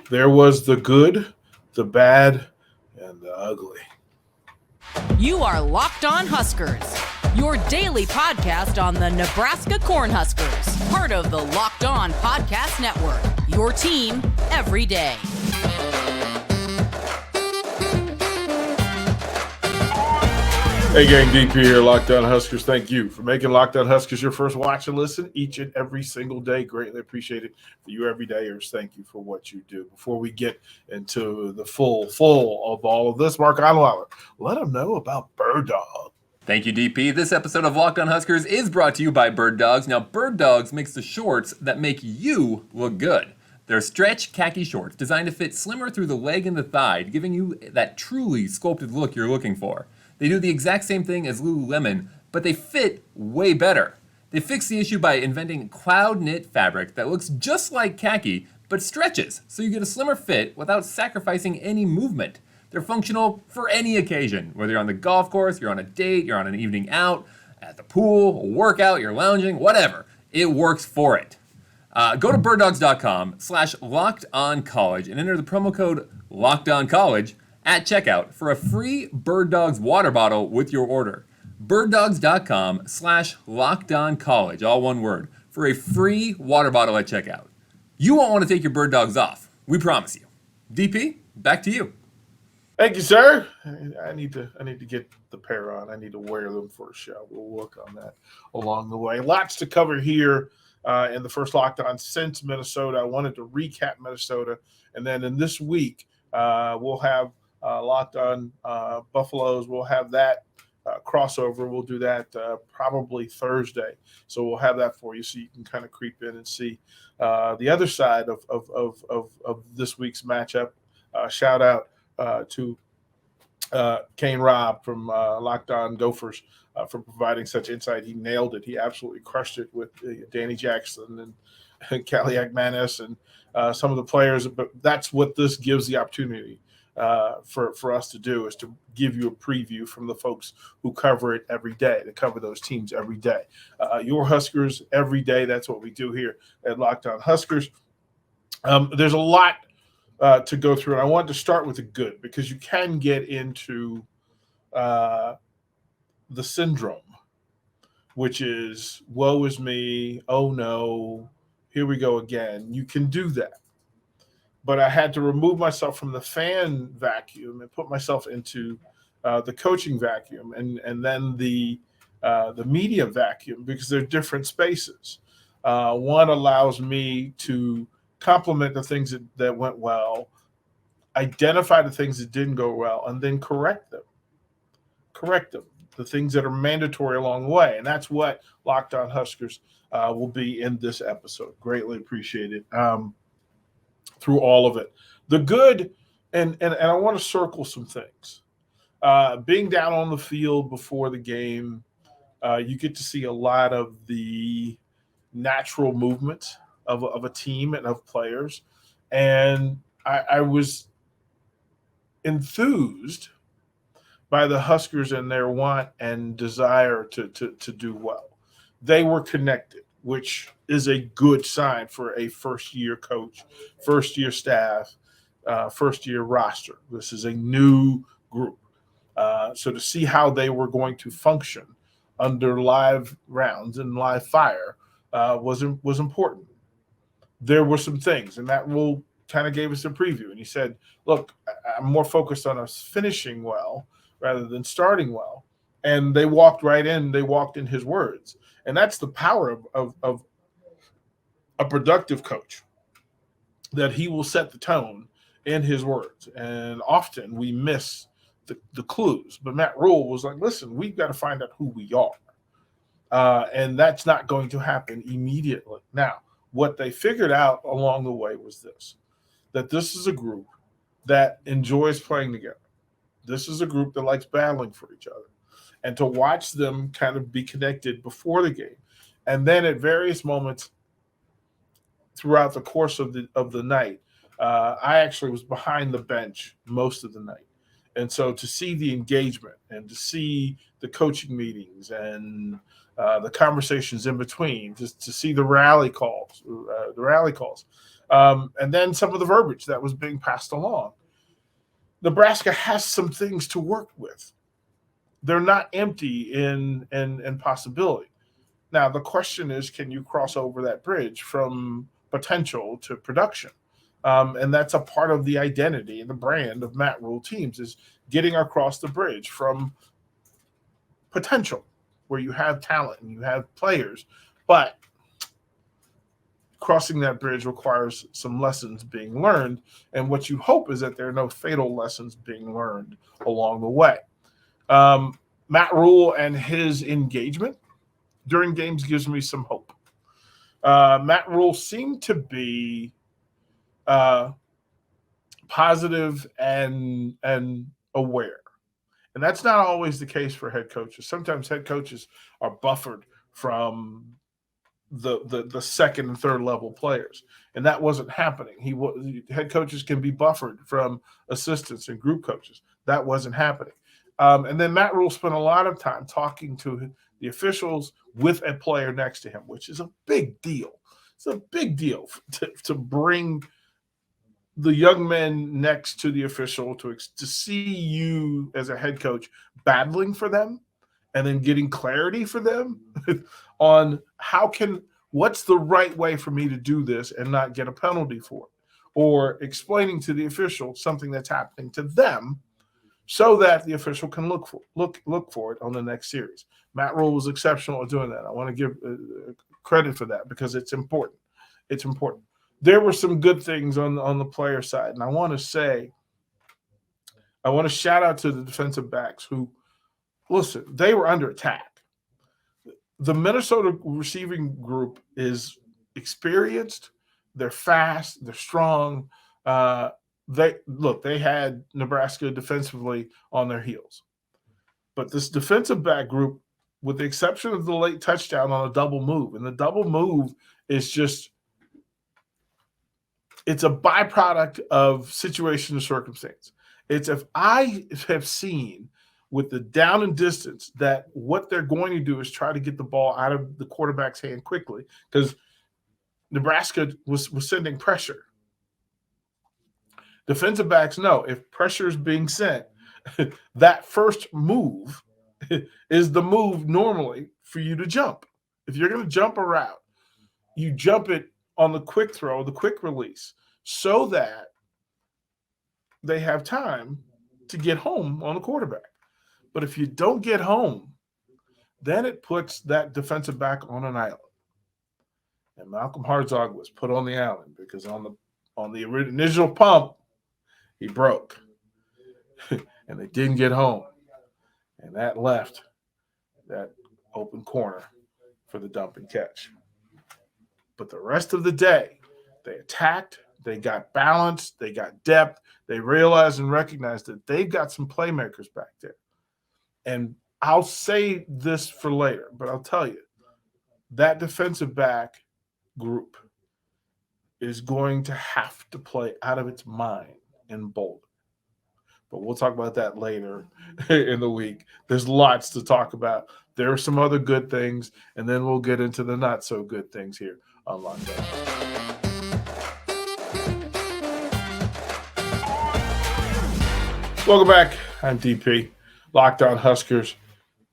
There was the good, the bad, and the ugly. You are Locked On Huskers, your daily podcast on the Nebraska Cornhuskers, part of the Locked On Podcast Network, your team every day. Hey gang, DP here, Locked On Huskers. Thank you for making Locked On Huskers your first watch and listen each and every single day. Greatly appreciate it. For you everydayers, thank you for what you do. Before we get into the full of all of this, Mark Onweiler, let them know about Bird Dog. Thank you, DP. This episode of Locked On Huskers is brought to you by Bird Dogs. Now, Bird Dogs makes the shorts that make you look good. They're stretch khaki shorts designed to fit slimmer through the leg and the thigh, giving you that truly sculpted look you're looking for. They do the exact same thing as Lululemon, but they fit way better. They fix the issue by inventing cloud knit fabric that looks just like khaki, but stretches, so you get a slimmer fit without sacrificing any movement. They're functional for any occasion, whether you're on the golf course, you're on a date, you're on an evening out, at the pool, a workout, you're lounging, whatever. It works for it. Go to birddogs.com/lockedoncollege and enter the promo code LOCKEDONCollege at checkout for a free Bird Dogs water bottle with your order. birddogs.com/lockedoncollege, all one word, for a free water bottle at checkout. You won't want to take your Bird Dogs off. We promise you. DP, back to you. Thank you, sir. I need to get the pair on. I need to wear them for a show. We'll work on that along the way. Lots to cover here in the first Locked On since Minnesota. I wanted to recap Minnesota, and then in this week we'll have Locked On Buffaloes. We'll have that crossover. We'll do that probably Thursday. So we'll have that for you so you can kind of creep in and see the other side of this week's matchup. Shout out to Kane Robb from Locked On Gophers for providing such insight. He nailed it. He absolutely crushed it with Danny Jackson and Kaliak Manis and some of the players. But that's what this gives the opportunity for us to do, is to give you a preview from the folks who cover it every day, to cover those teams every day. Your Huskers every day. That's what we do here at Locked On Huskers. There's a lot to go through, and I wanted to start with the good, because you can get into the syndrome, which is woe is me, oh no, here we go again. You can do that. But I had to remove myself from the fan vacuum and put myself into the coaching vacuum and then the media vacuum, because they're different spaces. One allows me to compliment the things that went well, identify the things that didn't go well, and then correct them. The things that are mandatory along the way. And that's what Locked On Huskers will be in this episode. Greatly appreciate it. Through all of it. The good, and I want to circle some things. Being down on the field before the game, you get to see a lot of the natural movement of a team and of players. And I was enthused by the Huskers and their want and desire to do well. They were connected, which is a good sign for a first-year coach, first-year staff, first-year roster. This is a new group. So to see how they were going to function under live rounds and live fire was important. There were some things, and that Will kind of gave us a preview. And he said, look, I'm more focused on us finishing well rather than starting well. And they walked right in. They walked in his words. And that's the power of a productive coach, that he will set the tone in his words. And often we miss the clues. But Matt Rule was like, listen, we've got to find out who we are. And that's not going to happen immediately. Now, what they figured out along the way was this, that this is a group that enjoys playing together. This is a group that likes battling for each other. And to watch them kind of be connected before the game, and then at various moments throughout the course of the night, I actually was behind the bench most of the night. And so to see the engagement and to see the coaching meetings and the conversations in between, just to see the rally calls, and then some of the verbiage that was being passed along. Nebraska has some things to work with. They're not empty in possibility. Now, the question is, can you cross over that bridge from potential to production? And that's a part of the identity and the brand of Matt Rule teams, is getting across the bridge from potential, where you have talent and you have players, but crossing that bridge requires some lessons being learned. And what you hope is that there are no fatal lessons being learned along the way. Matt Rule and his engagement during games gives me some hope. Matt Rule seemed to be positive and aware. And that's not always the case for head coaches. Sometimes head coaches are buffered from the second and third level players, and that wasn't happening. Head coaches can be buffered from assistants and group coaches. That wasn't happening. And then Matt Rule spent a lot of time talking to the officials with a player next to him, which is a big deal. It's a big deal to bring the young men next to the official to see you as a head coach battling for them and then getting clarity for them on what's the right way for me to do this and not get a penalty for it, or explaining to the official something that's happening to them so that the official can look for it on the next series. Matt Rule was exceptional at doing that. I want to give credit for that because it's important. It's important. There were some good things on the player side, and I want to shout out to the defensive backs who, listen, they were under attack. The Minnesota receiving group is experienced. They're fast. They're strong. They had Nebraska defensively on their heels. But this defensive back group, with the exception of the late touchdown on a double move, and the double move is just – it's a byproduct of situation and circumstance. It's if I have seen with the down and distance that what they're going to do is try to get the ball out of the quarterback's hand quickly, because Nebraska was sending pressure. Defensive backs know if pressure is being sent, that first move is the move normally for you to jump. If you're going to jump a route, you jump it on the quick throw, the quick release, so that they have time to get home on the quarterback. But if you don't get home, then it puts that defensive back on an island. And Malcolm Hartzog was put on the island because on the initial pump, he broke. And they didn't get home. And that left that open corner for the dump and catch. But the rest of the day, they attacked, they got balance, they got depth, they realized and recognized that they've got some playmakers back there. And I'll say this for later, but I'll tell you, that defensive back group is going to have to play out of its mind in Boulder. But we'll talk about that later in the week. There's lots to talk about. There are some other good things, and then we'll get into the not so good things here on Locked On. Welcome back. I'm DP. Locked On Huskers.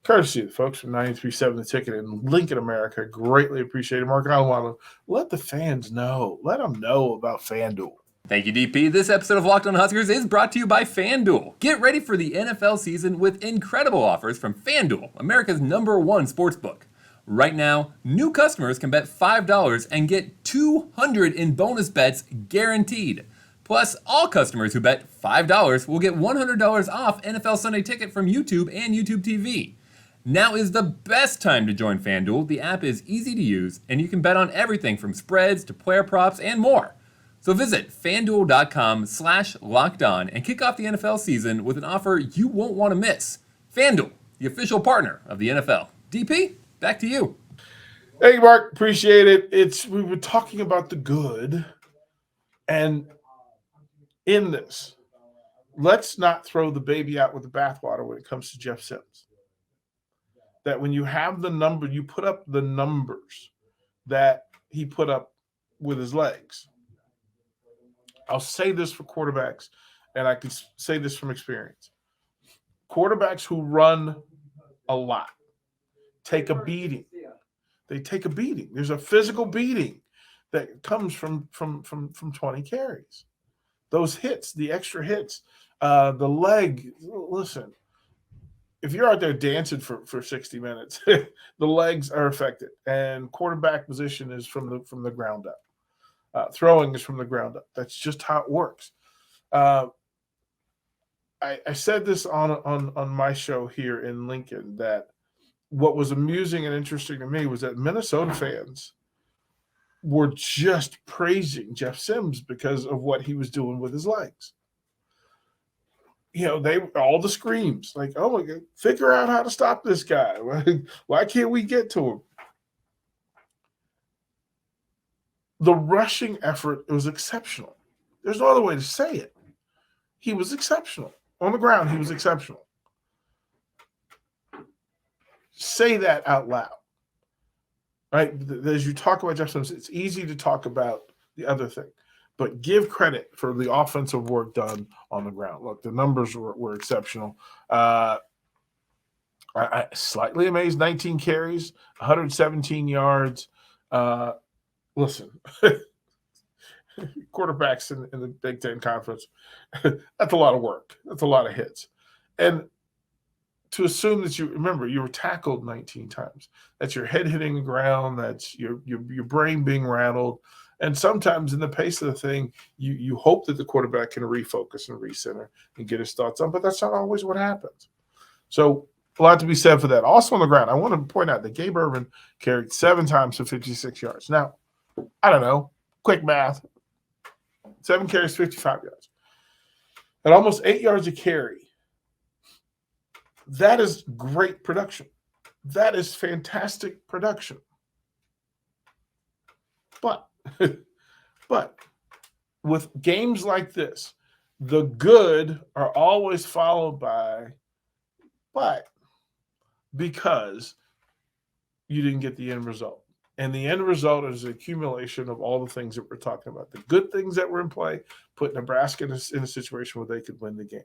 Courtesy of the folks from 93.7 The Ticket in Lincoln, America. Greatly appreciated. Mark, I want to let the fans know. Let them know about FanDuel. Thank you, DP. This episode of Locked On Huskers is brought to you by FanDuel. Get ready for the NFL season with incredible offers from FanDuel, America's #1 sportsbook. Right now, new customers can bet $5 and get $200 in bonus bets guaranteed. Plus, all customers who bet $5 will get $100 off NFL Sunday Ticket from YouTube and YouTube TV. Now is the best time to join FanDuel. The app is easy to use, and you can bet on everything from spreads to player props and more. So visit FanDuel.com/lockedon and kick off the NFL season with an offer you won't want to miss. FanDuel, the official partner of the NFL. DP, back to you. Thank you, Mark. Appreciate it. We were talking about the good, and in this, let's not throw the baby out with the bathwater when it comes to Jeff Sims. That when you have the number, you put up the numbers that he put up with his legs. I'll say this for quarterbacks, and I can say this from experience. Quarterbacks who run a lot take a beating. They take a beating. There's a physical beating that comes from 20 carries. Those hits, the extra hits, the leg. Listen, if you're out there dancing for 60 minutes, the legs are affected, and quarterback position is from the ground up. Throwing is from the ground up. That's just how it works. I said this on my show here in Lincoln that what was amusing and interesting to me was that Minnesota fans were just praising Jeff Sims because of what he was doing with his legs. They all the screams like, "Oh my God, figure out how to stop this guy. Why can't we get to him?" The rushing effort was exceptional. There's no other way to say it. He was exceptional. On the ground, he was exceptional. Say that out loud. Right? As you talk about Jeff Sims, it's easy to talk about the other thing. But give credit for the offensive work done on the ground. Look, the numbers were exceptional. I slightly amazed, 19 carries, 117 yards. Listen, quarterbacks in the Big Ten Conference, that's a lot of work. That's a lot of hits. And to assume that you were tackled 19 times. That's your head hitting the ground. That's your brain being rattled. And sometimes in the pace of the thing, you hope that the quarterback can refocus and recenter and get his thoughts on, but that's not always what happens. So a lot to be said for that. Also on the ground, I want to point out that Gabe Ervin carried 7 times for 56 yards. Now, I don't know, quick math, 7 carries, 55 yards. At almost 8 yards a carry, that is great production. That is fantastic production. But with games like this, the good are always followed by but, because you didn't get the end result. And the end result is the accumulation of all the things that we're talking about. The good things that were in play put Nebraska in a situation where they could win the game.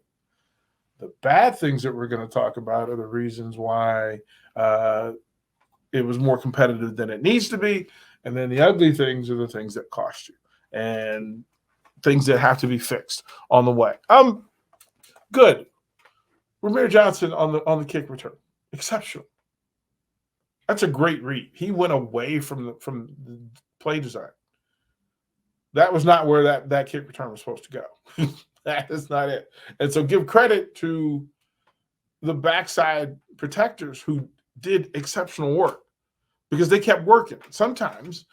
The bad things that we're going to talk about are the reasons why it was more competitive than it needs to be. And then the ugly things are the things that cost you and things that have to be fixed on the way. Good. Ramir Johnson on the kick return. Exceptional. That's a great read. He went away from the play design. That was not where that kick return was supposed to go. That is not it. And so give credit to the backside protectors who did exceptional work because they kept working. Sometimes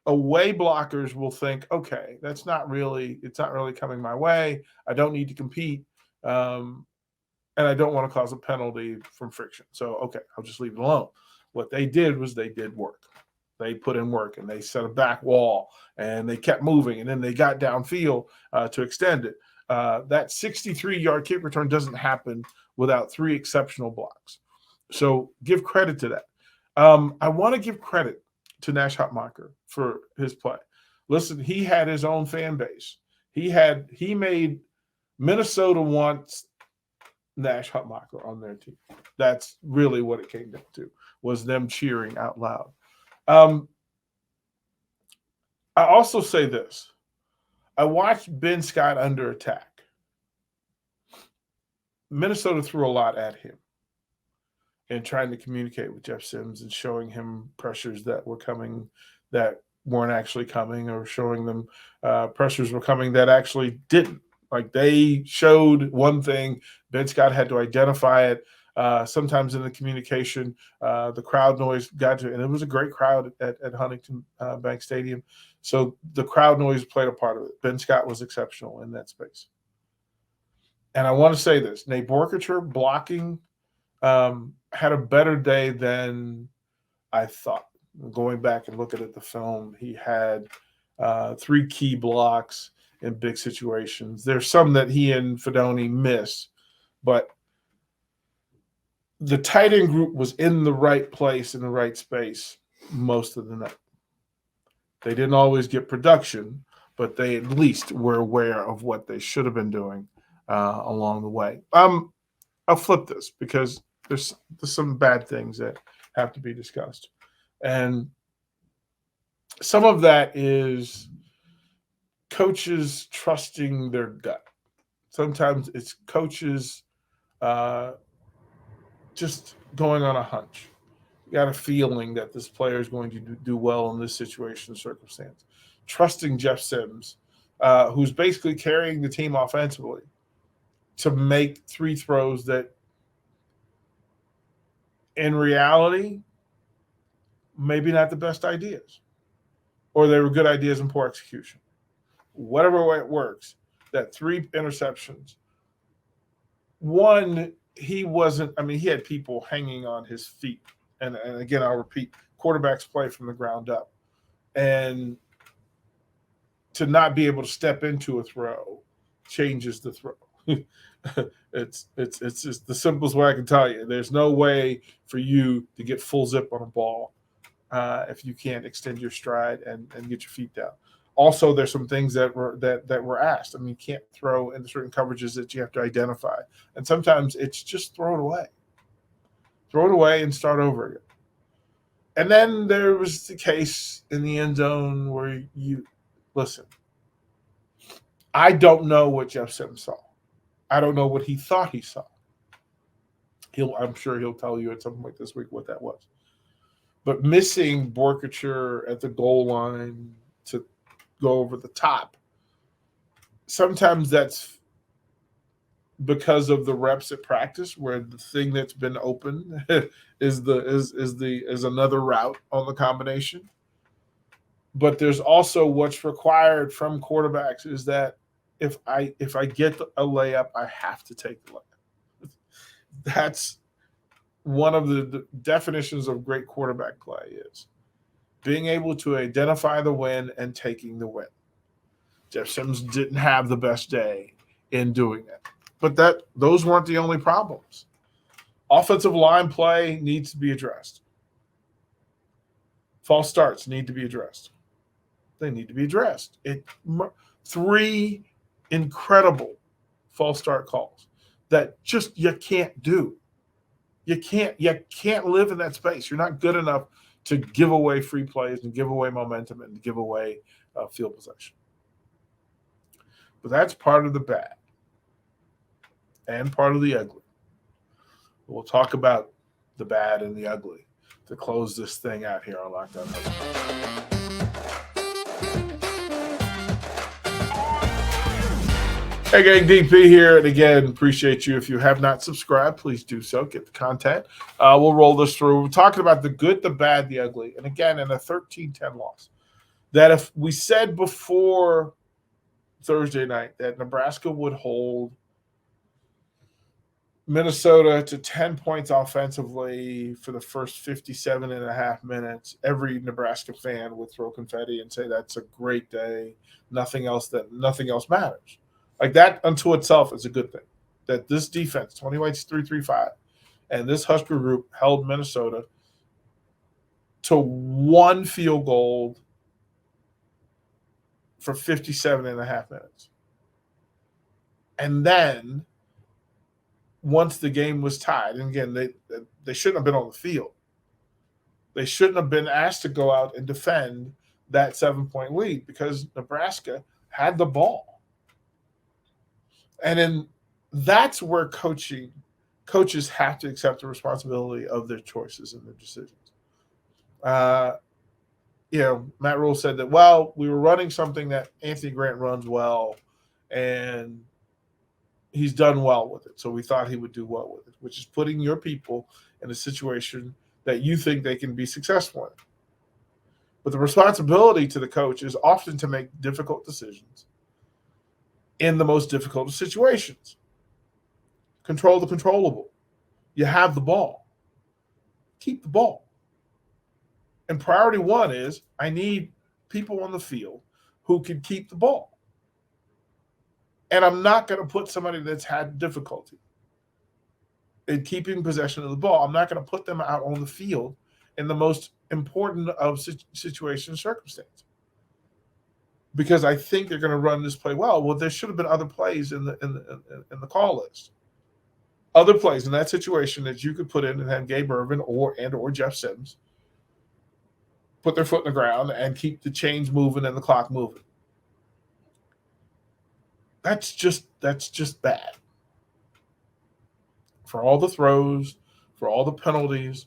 away blockers will think, okay, it's not really coming my way. I don't need to compete. And I don't want to cause a penalty from friction. So, okay, I'll just leave it alone. What they did was they did work. They put in work and they set a back wall and they kept moving and then they got downfield to extend it. That 63-yard kick return doesn't happen without 3 exceptional blocks. So give credit to that. I want to give credit to Nash Hutmacher for his play. Listen, he had his own fan base. He made Minnesota want Nash Hutmacher on their team. That's really what it came down to, was them cheering out loud. I also say this. I watched Ben Scott under attack. Minnesota threw a lot at him and trying to communicate with Jeff Sims and showing him pressures that were coming that weren't actually coming, or showing them pressures were coming that actually didn't. Like, they showed one thing, Ben Scott had to identify it. Sometimes in the communication, the crowd noise got to, and it was a great crowd at Huntington Bank Stadium. So the crowd noise played a part of it. Ben Scott was exceptional in that space. And I want to say this, Nate Borkacher blocking had a better day than I thought. Going back and looking at the film, he had 3 key blocks in big situations. There's some that he and Fedoni missed, but the tight end group was in the right place, in the right space most of the night. They didn't always get production, but they at least were aware of what they should have been doing along the way. I'll flip this because there's some bad things that have to be discussed. And some of that is coaches trusting their gut. Sometimes it's coaches just going on a hunch. You got a feeling that this player is going to do well in this situation and circumstance. Trusting Jeff Sims, who's basically carrying the team offensively, to make 3 throws that in reality, maybe not the best ideas, or they were good ideas and poor execution. Whatever way it works, that 3 interceptions. One, he had people hanging on his feet. And again, I'll repeat, quarterbacks play from the ground up. And to not be able to step into a throw changes the throw. It's just the simplest way I can tell you. There's no way for you to get full zip on a ball if you can't extend your stride and get your feet down. Also, there's some things that were asked. I mean, you can't throw into certain coverages that you have to identify. And sometimes it's just throw it away. Throw it away and start over again. And then there was the case in the end zone where listen, I don't know what Jeff Sims saw. I don't know what he thought he saw. I'm sure he'll tell you at some point this week what that was. But missing Borkature at the goal line to go over the top, sometimes that's because of the reps at practice, where the thing that's been open is another route on the combination. But there's also what's required from quarterbacks is that if I get a layup, I have to take the layup. That's one of the definitions of great quarterback play, is being able to identify the win and taking the win. Jeff Sims didn't have the best day in doing that. But those weren't the only problems. Offensive line play needs to be addressed. False starts need to be addressed. They need to be addressed. 3 incredible false start calls that just you can't do. You can't live in that space. You're not good enough to give away free plays and give away momentum and give away field possession. But that's part of the bad and part of the ugly. We'll talk about the bad and the ugly to close this thing out here on Locked On Huskers. Hey gang, DP here, and again, appreciate you. If you have not subscribed, please do so. Get the content. We'll roll this through. We're talking about the good, the bad, the ugly. And again, in a 13-10 loss, that if we said before Thursday night that Nebraska would hold Minnesota to 10 points offensively for the first 57 and a half minutes, every Nebraska fan would throw confetti and say that's a great day. Nothing else matters. Like that unto itself is a good thing. That this defense, 20 White's 3-3-5, and this Husker group held Minnesota to 1 field goal for 57 and a half minutes. And then once the game was tied, and again, they shouldn't have been on the field. They shouldn't have been asked to go out and defend that 7-point lead because Nebraska had the ball. And then that's where coaches have to accept the responsibility of their choices and their decisions. Matt Rule said that, well, we were running something that Anthony Grant runs well, and he's done well with it. So we thought he would do well with it, which is putting your people in a situation that you think they can be successful in. But the responsibility to the coach is often to make difficult decisions in the most difficult of situations. Control the controllable. You have the ball. Keep the ball. And priority 1 is I need people on the field who can keep the ball. And I'm not going to put somebody that's had difficulty in keeping possession of the ball. I'm not going to put them out on the field in the most important of situation and circumstance. because I think they're going to run this play well. Well, there should have been other plays in the call list. Other plays in that situation that you could put in and have Gabe Ervin or Jeff Sims put their foot in the ground and keep the chains moving and the clock moving. That's just bad. For all the throws, for all the penalties,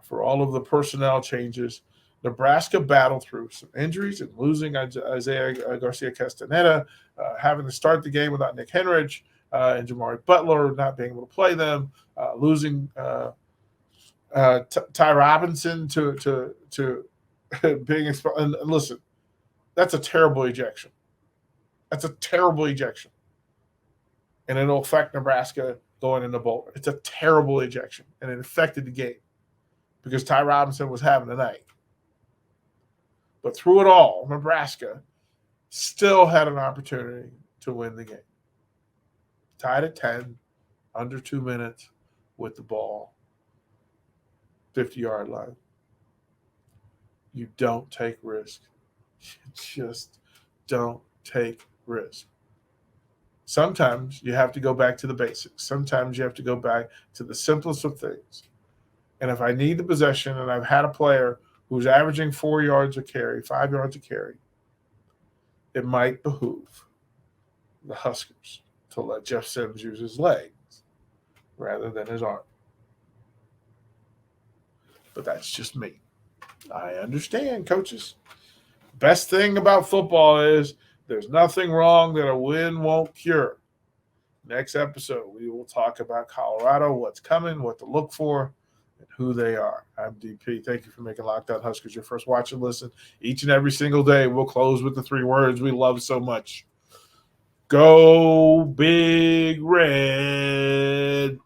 for all of the personnel changes, Nebraska battled through some injuries and losing Isaiah Garcia-Castaneda, having to start the game without Nick Henrich, and Jamari Butler not being able to play them, losing Ty Robinson to being exposed. And listen, that's a terrible ejection. That's a terrible ejection. And it'll affect Nebraska going into bowl. It's a terrible ejection, and it affected the game because Ty Robinson was having a night. But through it all, Nebraska still had an opportunity to win the game. Tied at 10, under 2 minutes with the ball, 50-yard line. You don't take risk. You just don't take risk. Sometimes you have to go back to the basics. Sometimes you have to go back to the simplest of things. And if I need the possession and I've had a player who's averaging 4 yards a carry, 5 yards a carry, it might behoove the Huskers to let Jeff Sims use his legs rather than his arm. But that's just me. I understand, coaches. Best thing about football is there's nothing wrong that a win won't cure. Next episode, we will talk about Colorado, what's coming, what to look for, and who they are. I'm DP. Thank you for making Locked On Huskers your first watch and listen. Each and every single day, we'll close with the 3 words we love so much. Go Big Red.